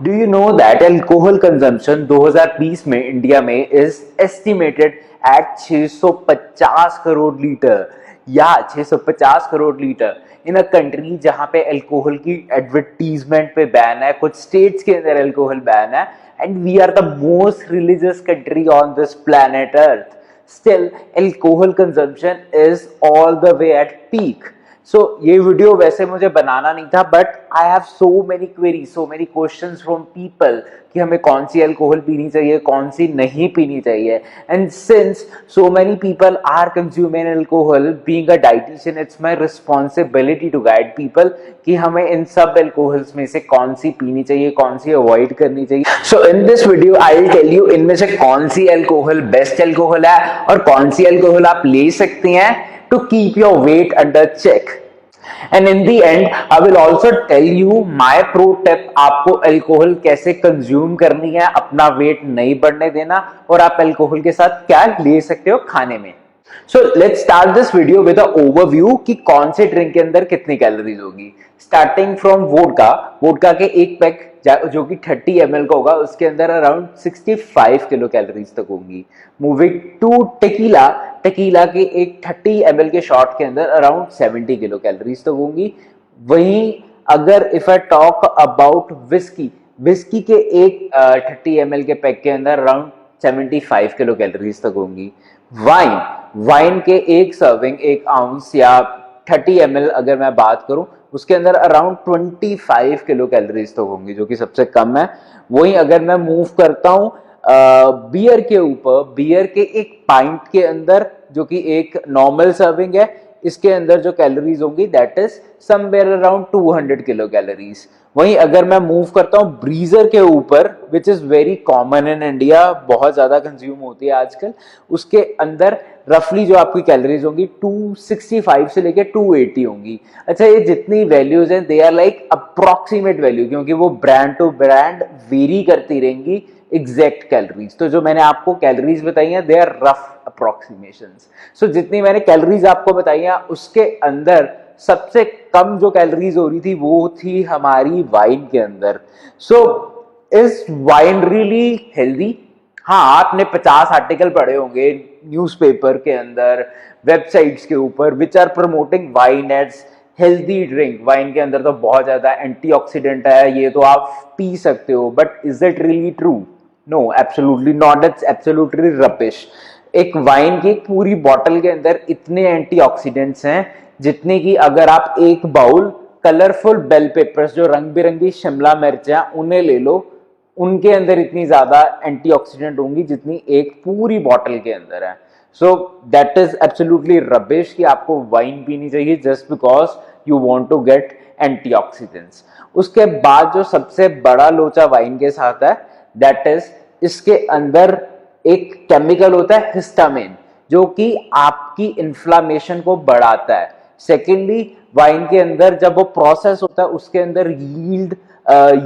Do you know that alcohol consumption 2020 में India में is estimated at 650 crore litre या 650 crore litre in a country जहां पे अल्कोहल की एडवर्टीजमेंट पे बैन है, कुछ स्टेट्स के अंदर अल्कोहल बैन है and we are the most religious country on this planet earth. Still, alcohol consumption is all the way at peak. So ये वीडियो वैसे मुझे बनाना नहीं था, but I have so many queries, so many questions from people कि हमें कौन सी alcohol पीनी चाहिए, कौन सी नहीं पीनी चाहिए. And since so many people are consuming alcohol, being a dietitian it's my responsibility to guide people कि हमें इन सब अल्कोहल्स में से कौन सी पीनी चाहिए, कौन सी अवॉइड करनी चाहिए. So in this video I will tell you इनमें से कौन सी अल्कोहल बेस्ट अल्कोहल है और कौन सी अल्कोहल आप ले सकते हैं to keep your weight under check. And in the end, I will also tell you my pro tip आपको अल्कोहल कैसे कंज्यूम करनी है, अपना वेट नहीं बढ़ने देना और आप अल्कोहल के साथ क्या ले सकते हो खाने में. So let's start this video with an overview कि कौन से ड्रिंक के अंदर कितनी कैलोरीज होगी. स्टार्टिंग फ्रॉम वोडका के एक पैक जो कि 30 ml का होगा उसके अंदर अराउंड 65 किलो कैलोरीज तक होंगी. मूविंग टू टेकीला के एक 30 ml के शॉट के अंदर अराउंड 70 किलो कैलोरीज तक होंगी. वहीं अगर if I talk about whisky के एक 30 ml के पैक के अंदर अराउंड 75 किलो कैलोरीज तक होंगी. वाइन के एक सर्विंग 1 आउंस या 30 ml अगर मैं बात करूं उसके अंदर अराउंड 25 किलो कैलोरीज तक होंगी, जो कि सबसे कम है. वहीं अगर मैं मूव करता हूं बियर के ऊपर, बियर के एक पाइंट के अंदर जो कि एक नॉर्मल सर्विंग है, इसके अंदर जो कैलोरीज होंगी that is somewhere around 200 kilo calories. वहीं अगर मैं मूव करता हूं ब्रीजर के ऊपर, विच is very common in India, बहुत ज्यादा कंज्यूम होती है आजकल, उसके अंदर रफली जो आपकी कैलोरीज होंगी 265 से लेके 280 होंगी. अच्छा, ये जितनी वैल्यूज हैं they are like approximate value, क्योंकि वो ब्रांड टू ब्रांड वेरी करती रहेंगी एग्जैक्ट कैलोरीज. तो जो मैंने आपको कैलोरीज बताई हैं दे आर रफ अप्रोक्सीमेशंस. सो जितनी मैंने कैलोरीज आपको बताई हैं उसके अंदर सबसे कम जो कैलोरीज हो रही थी वो थी हमारी वाइन के अंदर. So is wine really healthy? हाँ, आपने 50 आर्टिकल पढ़े होंगे न्यूज़पेपर के अंदर, वेबसाइट्स के ऊपर which are promoting wine as healthy drink. Wine के अंदर तो बहुत ज्यादा एंटीऑक्सीडेंट है, ये तो आप पी सकते हो, but is it really true? No, absolutely not. It's absolutely rubbish. एक वाइन की पूरी बॉटल के अंदर इतने एंटीऑक्सीडेंट्स हैं जितने की अगर आप एक बाउल कलरफुल बेल पेपर्स, जो रंग बिरंगी शिमला मिर्च है, उन्हें ले लो, उनके अंदर इतनी ज्यादा एंटीऑक्सीडेंट होंगी जितनी एक पूरी बॉटल के अंदर है. So that is absolutely rubbish कि आपको वाइन पीनी चाहिए just because you want to get antioxidants. उसके बाद जो सबसे बड़ा लोचा वाइन के साथ है दैट इज इसके अंदर एक केमिकल होता है हिस्टामिन, जो कि आपकी इन्फ्लामेशन को बढ़ाता है. सेकेंडली, वाइन के अंदर जब वो प्रोसेस होता है उसके अंदर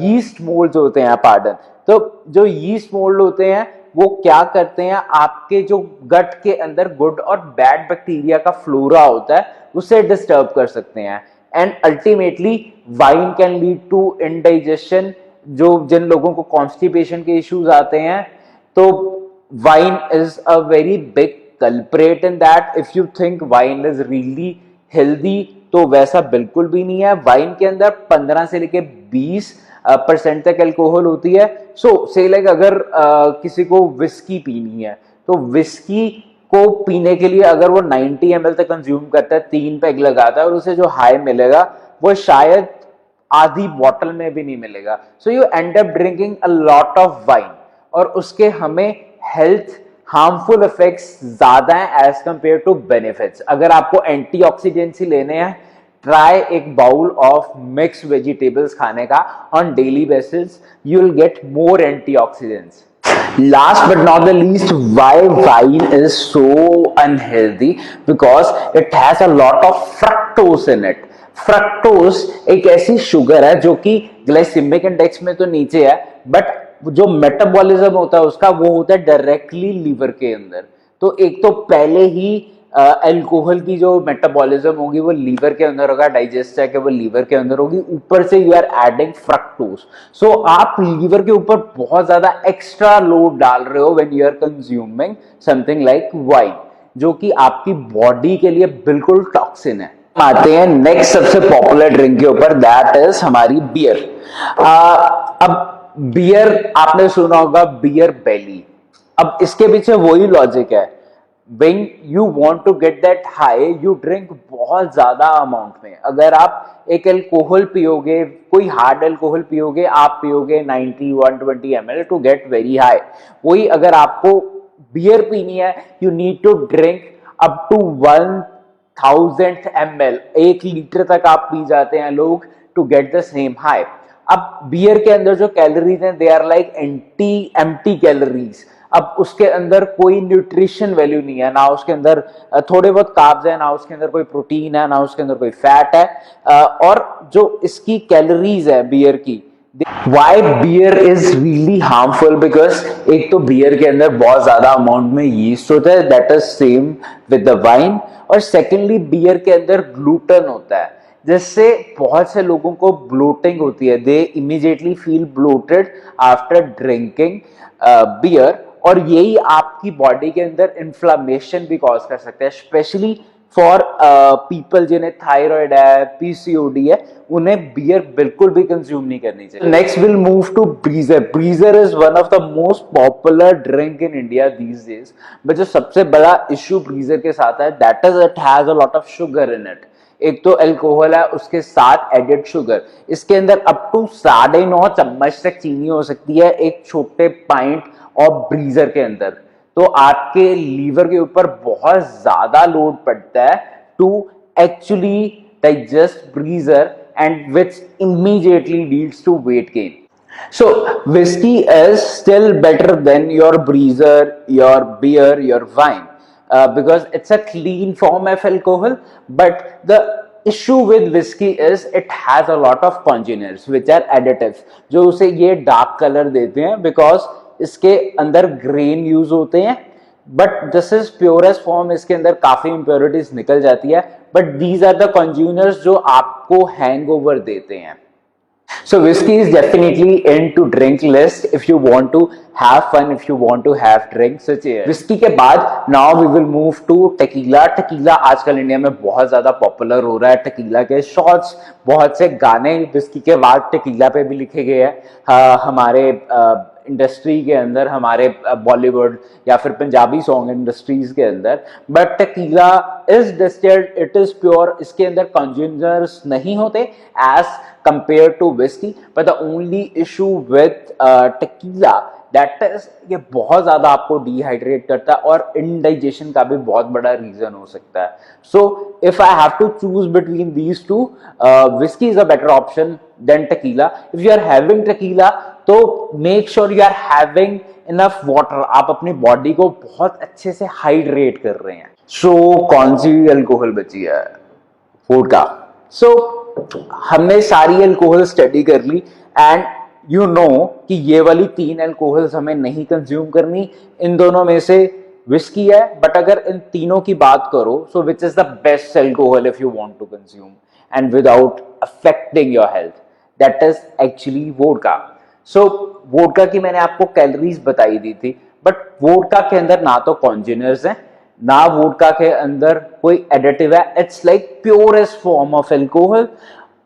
यीस्ट मोल्ड होते हैं, पार्डन. तो जो यीस्ट मोल्ड होते हैं वो क्या करते हैं, आपके जो गट के अंदर गुड और बैड बैक्टीरिया का फ्लोरा होता है उसे डिस्टर्ब कर सकते हैं. And ultimately wine can lead to indigestion. जिन लोगों को कॉन्स्टिपेशन के इश्यूज आते हैं, तो wine is a very big culprit in that. If you think wine is really healthy, तो वैसा बिल्कुल भी नहीं है. वाइन के अंदर 15 से लेके 20% तक अल्कोहल होती है. सो से लाइक अगर किसी को विस्की पीनी है तो विस्की को पीने के लिए अगर वो 90 ml तक कंज्यूम करता है, 3 पैग लगाता है, और उसे जो हाई मिलेगा वो शायद आधी बॉटल में भी नहीं मिलेगा. So you and up drinking a lot of wine और उसके हमें हेल्थ हार्मफुल इफेक्ट्स ज्यादा हैं एज कंपेयर टू बेनिफिट्स. अगर आपको एंटीऑक्सीडेंट्स ही लेने हैं, ट्राई एक बाउल ऑफ मिक्स वेजिटेबल्स खाने का on daily basis. You will get more antioxidants. Last but not the least, why wine is so unhealthy? Because it has a lot of fructose in it. Fructose एक ऐसी sugar है जो कि glycaemic index में तो नीचे है, but जो मेटाबॉलिज्म होता है उसका वो होता है डायरेक्टली लीवर के अंदर. तो एक तो पहले ही अल्कोहल की जो मेटाबॉलिज्म होगी वो लीवर के अंदर होगा, डाइजेस्ट है कि वो लीवर के अंदर होगी, ऊपर से यू आर एडिंग फ्रक्टोज। सो आप लीवर के ऊपर बहुत ज्यादा एक्स्ट्रा लोड डाल रहे हो when you are consuming something like wine, जो कि आपकी बॉडी के लिए बिल्कुल टॉक्सिन है। आते हैं नेक्स्ट सबसे पॉपुलर ड्रिंक के ऊपर, दैट इज हमारी बियर। अब बियर आपने सुना होगा, बियर बेली। अब इसके पीछे वही लॉजिक है, when you want to get that high you drink बहुत ज्यादा अमाउंट में। अगर आप एक अल्कोहल पियोगे, कोई हार्ड अल्कोहल पियोगे, आप पियोगे 90-120 ml to get very high. वही अगर आपको बियर पीनी है, you need to drink up to 1000 ml, 1 litre तक आप पी जाते हैं लोग to get the same high. अब बियर के अंदर जो कैलोरीज हैं they are like empty calories. अब उसके अंदर कोई न्यूट्रिशन वैल्यू नहीं है, ना उसके अंदर थोड़े बहुत कार्ब्स है, ना उसके अंदर कोई प्रोटीन है, ना उसके अंदर कोई फैट है। और जो इसकी कैलोरीज है बियर की, why beer is really harmful, because एक तो बियर के अंदर बहुत ज्यादा अमाउंट में यीस्ट होता है, that is same with the wine. और सेकेंडली बियर के अंदर ग्लूटन होता है, जिससे बहुत से लोगों को ब्लोटिंग होती है, they immediately feel bloated after drinking beer. और यही आपकी बॉडी के अंदर इन्फ्लामेशन भी कॉज कर सकते हैं, स्पेशली फॉर पीपल जिन्हें थायराइड है, पीसीओडी है, उन्हें बियर बिल्कुल भी कंज्यूम नहीं करनी चाहिए। Next will move to breezer. Breezer is one of the most popular drink in India these days, but जो सबसे बड़ा इश्यू ब्रीजर के साथ है that is it has a lot of sugar in it. एक तो अल्कोहल है, उसके साथ एडेड शुगर। इसके अंदर अप टू 9.5 चम्मच तक चीनी हो सकती है एक छोटे पाइंट और ब्रीजर के अंदर। तो आपके लीवर के ऊपर बहुत ज्यादा लोड पड़ता है to actually digest breezer, and which immediately leads to weight gain. So whiskey is still better than your breezer, your beer, your wine, because it's a clean form of alcohol. But the issue with whiskey is it has a lot of congeners which are additives, जो उसे ये dark color देते हैं because इसके अंदर grain use होते हैं। But this is purest form, इसके अंदर काफी इंप्योरिटीज निकल जाती है, but these are the consumers जो आपको हैंगओवर देते हैं। So whiskey is definitely in to drink list if you want to have fun, if you want to have drinks. So cheers. Whiskey के बाद now we will move to tequila. Tequila आजकल India में बहुत ज्यादा popular हो रहा है। tequila के शॉट्स, बहुत से गाने whiskey के बाद tequila पे भी लिखे गए हैं हमारे इंडस्ट्री के अंदर, हमारे बॉलीवुड या फिर पंजाबी सॉन्ग इंडस्ट्रीज के अंदर। But tequila is distilled, it is pure, इसके अंदर कंज्यूमर्स नहीं होते as compare to whisky. But the only issue with tequila that is ये बहुत ज्यादा आपको डिहाइड्रेट करता है और इंडाइजेशन का भी बहुत बड़ा रीजन हो सकता है। So if I have to choose between these two, whisky is a better option than tequila. If you are having tequila तो make sure you are having enough water, आप अपनी बॉडी को बहुत अच्छे से हाइड्रेट कर रहे हैं। सो कौन सी अल्कोहल बची है? वोडका। सो हमने सारी अल्कोहल स्टडी कर ली एंड यू नो कि ये वाली 3 अल्कोहल्स हमें नहीं कंज्यूम करनी। इन दोनों में से विस्की है, बट अगर इन तीनों की बात करो, so which is the best alcohol if you want to consume and without affecting your health, that is actually vodka. So vodka की मैंने आपको कैलोरीज बताई दी थी, बट वोडका के अंदर ना तो कॉन्जिनर्स हैं, ना वोडका के अंदर कोई एडिटिव है। It's like purest form of alcohol,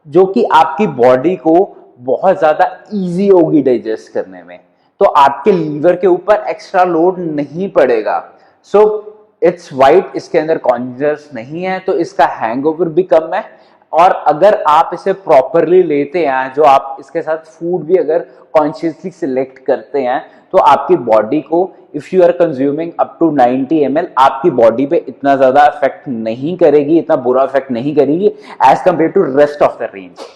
जो कि आपकी बॉडी को बहुत ज्यादा इजी होगी डाइजेस्ट करने में, तो आपके लीवर के ऊपर एक्स्ट्रा लोड नहीं पड़ेगा। सो इट्स वाइट, इसके अंदर कॉन्जिनर्स नहीं है, तो इसका हैंगओवर भी कम है। और अगर आप इसे प्रॉपरली लेते हैं, जो आप इसके साथ फूड भी अगर कॉन्शियसली सिलेक्ट करते हैं, तो आपकी बॉडी को if you are consuming up to 90 ml, आपकी बॉडी पे इतना ज्यादा इफेक्ट नहीं करेगी, इतना बुरा इफेक्ट नहीं करेगी as compare to rest of the range.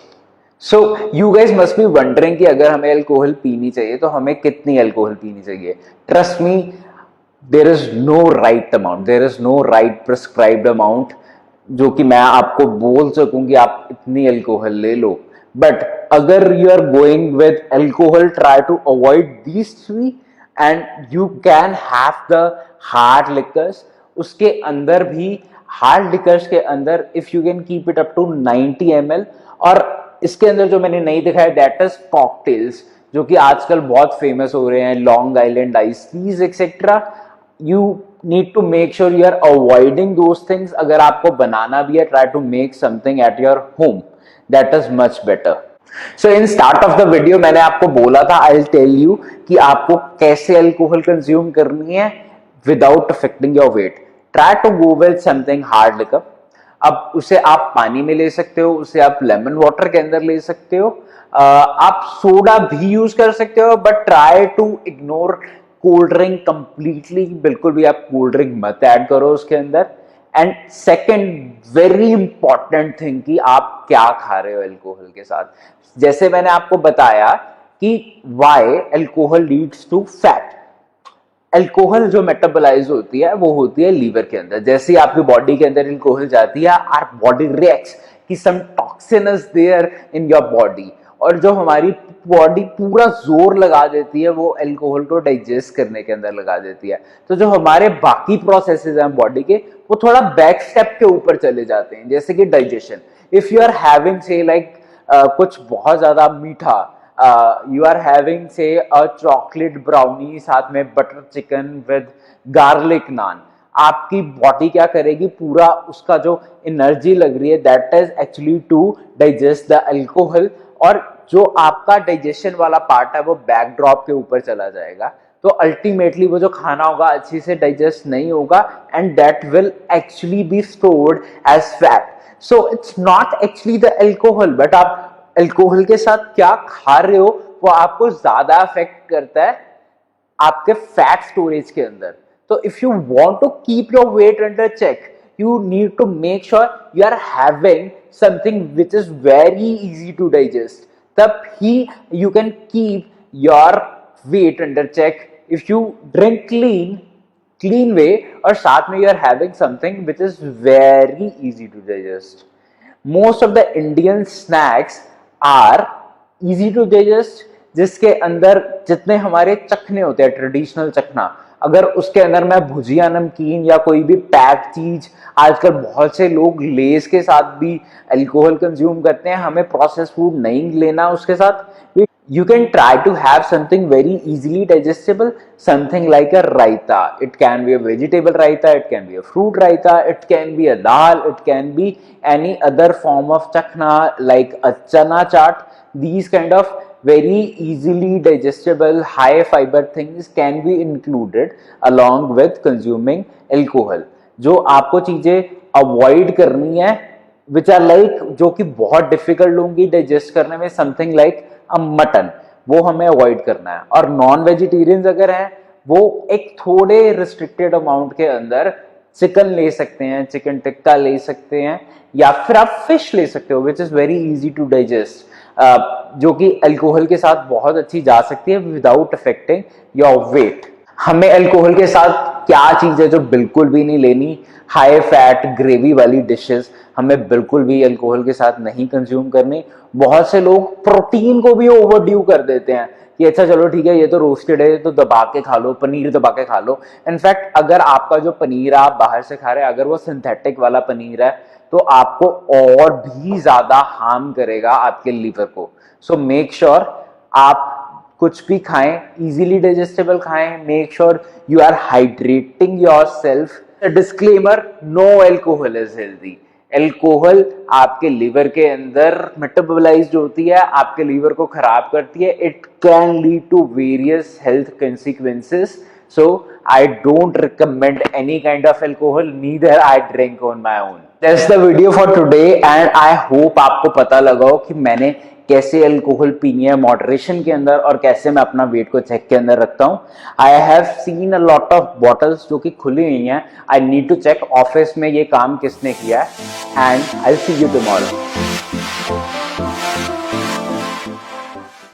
So you guys must be wondering कि अगर हमें अल्कोहल पीनी चाहिए तो हमें कितनी अल्कोहल पीनी चाहिए। Trust me, there is no right amount, there is no right prescribed amount जो कि मैं आपको बोल सकूं कि आप इतनी अल्कोहल ले लो। बट अगर you are going with alcohol, try to avoid these 3 and you can have the hard liquors. उसके अंदर भी हार्ड लिकर्स के अंदर if you can keep it up to 90 ml, और इसके अंदर जो मैंने नहीं दिखाया दैट इज कॉकटेल्स, जो कि आजकल बहुत फेमस हो रहे हैं, Long Island ice teas etcetera. You need to make sure you are avoiding those things. अगर आपको बनाना भी है, try to make something at your home, that is much better. So in start of the video मैंने आपको बोला था आई will tell you कि आपको कैसे अल्कोहल कंज्यूम करनी है without affecting your weight. Try to go with something hard liquor. अब उसे आप पानी में ले सकते हो, उसे आप लेमन वाटर के अंदर ले सकते हो, आप सोडा भी यूज कर सकते हो, but try to ignore cold drink completely. बिल्कुल भी आप कोल्ड ड्रिंक मत ऐड करो उसके अंदर। And second very important thing कि आप क्या खा रहे हो अल्कोहल के साथ। जैसे मैंने आपको बताया कि why alcohol leads to fat. Alcohol जो मेटाबोलाइज होती है वो होती है लीवर के अंदर। जैसे ही आपकी बॉडी के अंदर अल्कोहल जाती है, आवर बॉडी रिएक्ट्स कि some toxin is there in your body, और जो हमारी बॉडी पूरा जोर लगा देती है वो अल्कोहल को डाइजेस्ट करने के अंदर लगा देती है। तो जो हमारे बाकी प्रोसेसेस हैं बॉडी के, वो थोड़ा बैक स्टेप के ऊपर चले जाते हैं, जैसे कि digestion. If you are having say like कुछ बहुत ज्यादा मीठा, you are having say a chocolate brownie साथ में बटर चिकन विद गार्लिक नान, आपकी बॉडी क्या करेगी, पूरा उसका जो एनर्जी लग रही है that is actually to digest the alcohol, और जो आपका डाइजेशन वाला पार्ट है वो बैकड्रॉप के ऊपर चला जाएगा। तो अल्टीमेटली वो जो खाना होगा अच्छी से डाइजेस्ट नहीं होगा, and that will actually be stored as fat. So it's not actually the alcohol, but आप अल्कोहल के साथ क्या खा रहे हो वो आपको ज्यादा अफेक्ट करता है आपके फैट स्टोरेज के अंदर। तो if you want to keep your weight under check, you need to make sure you are having something which is very easy to digest, तब ही you can keep your weight under check. If you drink clean way, और साथ में you are having something which is very easy to digest. Most of the Indian snacks are easy to digest, जिसके अंदर जितने हमारे चखने होते हैं ट्रेडिशनल चखना, अगर उसके अंदर मैं भुजिया नमकीन या कोई भी पैक चीज, आजकल बहुत से लोग लेस के साथ भी अल्कोहल कंज्यूम करते हैं, हमें प्रोसेस फूड नहीं लेना उसके साथ। You can try to have something very easily digestible, something like a raita. It can be a vegetable raita, it can be a fruit raita, it can be a dal, it can be any other form of chakna like a chana chaat. These kind of very easily digestible high fiber things can be included along with consuming alcohol. जो आपको चीजें avoid करनी है which are like जो कि बहुत difficult होंगी digest करने में, समथिंग लाइक मटन, वो हमें अवॉइड करना है। और नॉन वेजिटेरियंस अगर हैं वो एक थोड़े रिस्ट्रिक्टेड अमाउंट के अंदर चिकन ले सकते हैं, चिकन टिक्का ले सकते हैं, या फिर आप फिश ले सकते हो which is very easy to digest, जो कि अल्कोहल के साथ बहुत अच्छी जा सकती है विदाउट अफेक्टिंग योर वेट। हमें अल्कोहल के साथ क्या चीज है जो बिल्कुल भी नहीं लेनी, हाई फैट ग्रेवी वाली डिशेस हमें बिल्कुल भी अल्कोहल के साथ नहीं कंज्यूम करनी। बहुत से लोग प्रोटीन को भी ओवरड्यू कर देते हैं कि अच्छा चलो ठीक है ये तो रोस्टेड है, तो दबा के खा लो, पनीर दबा के खा लो। इनफैक्ट अगर आपका जो पनीर आप बाहर से खा रहे हैं अगर वो सिंथेटिक वाला पनीर है तो आपको और भी ज्यादा हार्म करेगा आपके लीवर को। सो मेक श्योर आप कुछ भी खाएं इजीली डाइजेस्टेबल खाएं, make sure you are hydrating yourself. Disclaimer, no alcohol is healthy. Alcohol आपके लीवर के अंदर मेटाबोलाइज्ड होती है, आपके लीवर को खराब करती है, it can lead to various health consequences. So I don't recommend any kind of alcohol, neither I drink on my own. That's the video for today and I hope आपको पता लगा हो कि मैंने कैसे अल्कोहल पीनी है मॉडरेशन के अंदर और कैसे मैं अपना वेट को चेक के अंदर रखता हूँ। I have seen a lot of bottles जो कि खुली हुई हैं, आई नीड टू चेक ऑफिस में ये काम किसने किया है, and I see you tomorrow.